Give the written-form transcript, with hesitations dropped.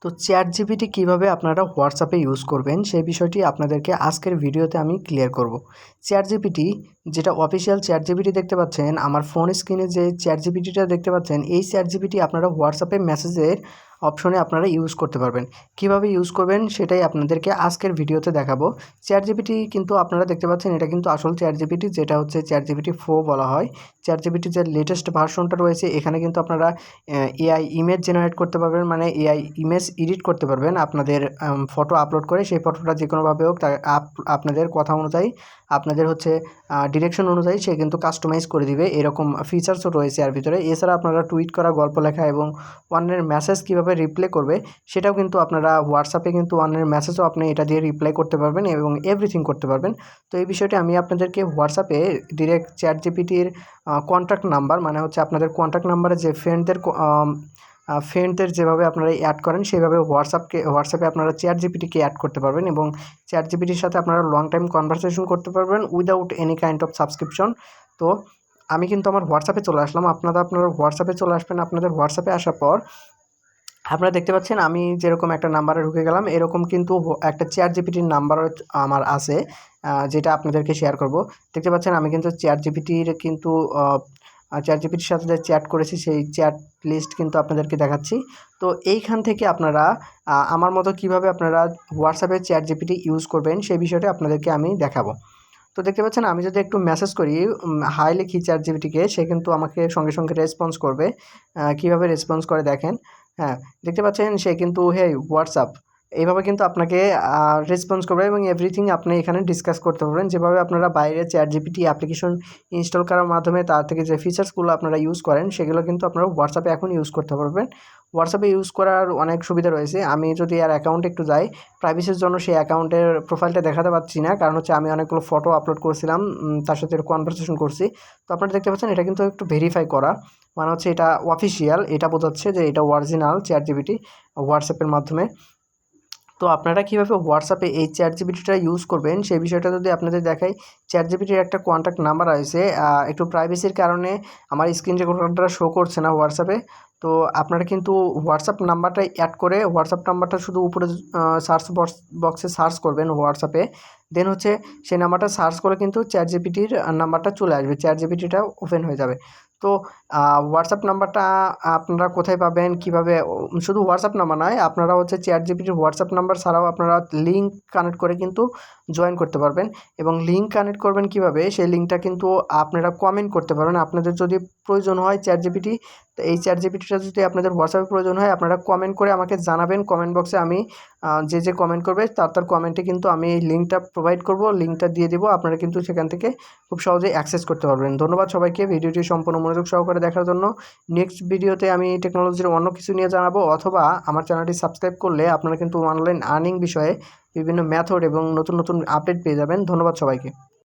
তো চ্যাটজিপিটি কীভাবে আপনারা হোয়াটসঅ্যাপে ইউজ করবেন সেই বিষয়টি আপনাদেরকে আজকের ভিডিওতে আমি ক্লিয়ার করব। চ্যাটজিপিটি যেটা অফিসিয়াল চ্যাটজিপিটি দেখতে পাচ্ছেন, আমার ফোন স্ক্রিনে যে চ্যাটজিপিটিটা দেখতে পাচ্ছেন, এই চ্যাটজিপিটি আপনারা হোয়াটসঅ্যাপে মেসেজের অপশনে আপনারা ইউজ করতে পারবেন। কিভাবে ইউজ করবেন সেটাই আপনাদেরকে আজকের ভিডিওতে দেখাবো। চ্যাটজিপিটি কিন্তু আপনারা দেখতে পাচ্ছেন, এটা কিন্তু আসল চ্যাটজিপিটি, যেটা হচ্ছে চ্যাটজিপিটি 4 বলা হয়। চ্যাটজিপিটির যে লেটেস্ট ভার্সনটা রয়েছে, এখানে কিন্তু আপনারা এআই ইমেজ জেনারেট করতে পারবেন, মানে এআই ইমেজ এডিট করতে পারবেন। আপনাদের ফটো আপলোড করে সেই ফটোটা যে কোনোভাবে হোক আপনাদের কথা অনুযায়ী, আপনাদের হচ্ছে ডিরেকশন অনুযায়ী সে কিন্তু কাস্টমাইজ করে দিবে। এরকম ফিচার্সও রয়েছে এর ভিতরে। এছাড়া আপনারা টুইট করা, গল্প লেখা এবং অন্যের মেসেজ কীভাবে রিপ্লাই করবে সেটাও কিন্তু আপনারা হোয়াটসঅ্যাপে কিন্তু অন্যের মেসেজও আপনি এটা দিয়ে রিপ্লাই করতে পারবেন এবং এভরিথিং করতে পারবেন। তো এই বিষয়টি আমি আপনাদেরকে হোয়াটসঅ্যাপে ডিরেক্ট চ্যাটজিপিটির কন্ট্যাক্ট নাম্বার, মানে হচ্ছে আপনাদের কন্ট্যাক্ট নাম্বারে যে ফ্রেন্ডদের যেভাবে আপনারা অ্যাড করেন সেইভাবে হোয়াটসঅ্যাপে আপনারা চ্যাটজিপিটিকে অ্যাড করতে পারবেন এবং চ্যাটজিপিটির সাথে আপনারা লং টাইম কনভারসেশন করতে পারবেন without any kind of subscription. তো আমি কিন্তু আমার হোয়াটসঅ্যাপে চলে আসলাম। আপনারা হোয়াটসঅ্যাপে চলে আসবেন। আপনাদের হোয়াটসঅ্যাপে আসার পর আপনারা দেখতে পাচ্ছেন আমি যেরকম একটা নাম্বারে ঢুকে গেলাম, এরকম কিন্তু একটা চ্যাটজিপিটির নাম্বারও আমার আছে, যেটা আপনাদেরকে শেয়ার করব। দেখতে পাচ্ছেন আমি কিন্তু চ্যাটজিপিটির সাথে যে চ্যাট করেছি সেই চ্যাট লিস্ট কিন্তু আপনাদেরকে দেখাচ্ছি। তো এইখান থেকে আপনারা আমার মতো কিভাবে আপনারা হোয়াটসঅ্যাপে চ্যাটজিপিটি ইউজ করবেন সেই বিষয়টা আপনাদেরকে আমি দেখাবো। তো দেখতে পাচ্ছেন আমি যদি একটু মেসেজ করি, হাই লিখি চ্যাটজিপিটিকে, সে কিন্তু আমাকে সঙ্গে সঙ্গে রেসপন্স করবে। কীভাবে রেসপন্স করে দেখেন। হ্যাঁ, দেখতে পাচ্ছেন সে কিন্তু হে হোয়াটসঅ্যাপ এইভাবে কিন্তু আপনাকে রেসপন্স করবে এবং এভরিথিং আপনি এখানে ডিসকাস করতে পারবেন। যেভাবে আপনারা বাইরে চ্যাটজিপিটি অ্যাপ্লিকেশন ইনস্টল করার মাধ্যমে তার থেকে যে ফিচার্সগুলো আপনারা ইউজ করেন সেগুলো কিন্তু আপনারা হোয়াটসঅ্যাপে এখন ইউজ করতে পারবেন। হোয়াটসঅ্যাপে ইউজ করার অনেক সুবিধা রয়েছে। আমি যদি আর অ্যাকাউন্টে একটু যাই, প্রাইভেসির জন্য সেই অ্যাকাউন্টের প্রোফাইলটা দেখাতে পারছি না, কারণ হচ্ছে আমি অনেকগুলো ফটো আপলোড করছিলাম, তার সাথে কনভারসেশন করছি। তো আপনারা দেখতে পাচ্ছেন এটা কিন্তু একটু ভেরিফাই করা, মানে হচ্ছে এটা অফিসিয়াল, এটা বোঝাচ্ছে যে এটা অরিজিনাল চ্যাটজিপিটি হোয়াটসঅ্যাপের মাধ্যমে। তো আপনারা কীভাবে হোয়াটসঅ্যাপে এই চ্যাটজিপিটিটা ইউজ করবেন সেই বিষয়টা যদি আপনাদের দেখাই। চ্যাটজিপিটির একটা কন্ট্যাক্ট নাম্বার আছে, একটু প্রাইভেসির কারণে আমার স্ক্রিন রেকর্ডারটা শো করছে না হোয়াটসঅ্যাপে। তো আপনারা কিন্তু হোয়াটসঅ্যাপ নাম্বারটা অ্যাড করে ওয়াটসঅ্যাপ নাম্বারটা শুধু উপরে সার্চ বক্সে সার্চ করবেন হোয়াটসঅ্যাপে। দেন হচ্ছে সেই নাম্বারটা সার্চ করে কিন্তু চ্যাটজিপিটির নাম্বারটা চলে আসবে, চ্যাটজিপিটিটা ওপেন হয়ে যাবে। তো হোয়াটসঅ্যাপ নাম্বারটা আপনারা কোথায় পাবেন, কীভাবে? শুধু হোয়াটসঅ্যাপ নাম্বার নয়, আপনারা হচ্ছে চ্যাটজিপিটির হোয়াটসঅ্যাপ নাম্বার ছাড়াও আপনারা লিঙ্ক কানেক্ট করে কিন্তু জয়েন করতে পারবেন। এবং লিঙ্ক কানেক্ট করবেন কীভাবে, সেই লিঙ্কটা কিন্তু আপনারা কমেন্ট করতে পারবেন। আপনাদের যদি প্রয়োজন হয় চ্যাটজিপিটি, তো এই চ্যাটজিপিটিটা যদি আপনাদের হোয়াটসঅ্যাপে প্রয়োজন হয় আপনারা কমেন্ট করে আমাকে জানাবেন। কমেন্ট বক্সে আমি যে কমেন্ট করবে তার কমেন্টে কিন্তু আমি এই লিঙ্কটা প্রোভাইড করব, লিঙ্কটা দিয়ে দেবো। আপনারা কিন্তু সেখান থেকে খুব সহজেই অ্যাক্সেস করতে পারবেন। ধন্যবাদ সবাইকে ভিডিওটি সম্পূর্ণ মনোযোগ সহকারে দেখার জন্য। নেক্সট ভিডিওতে আমি টেকনোলজির অন্য কিছু নিয়ে জানাবো, অথবা আমার চ্যানেলটি সাবস্ক্রাইব করলে আপনারা কিন্তু অনলাইন আর্নিং বিষয়ে বিভিন্ন মেথড এবং নতুন নতুন আপডেট পেয়ে যাবেন। ধন্যবাদ সবাইকে।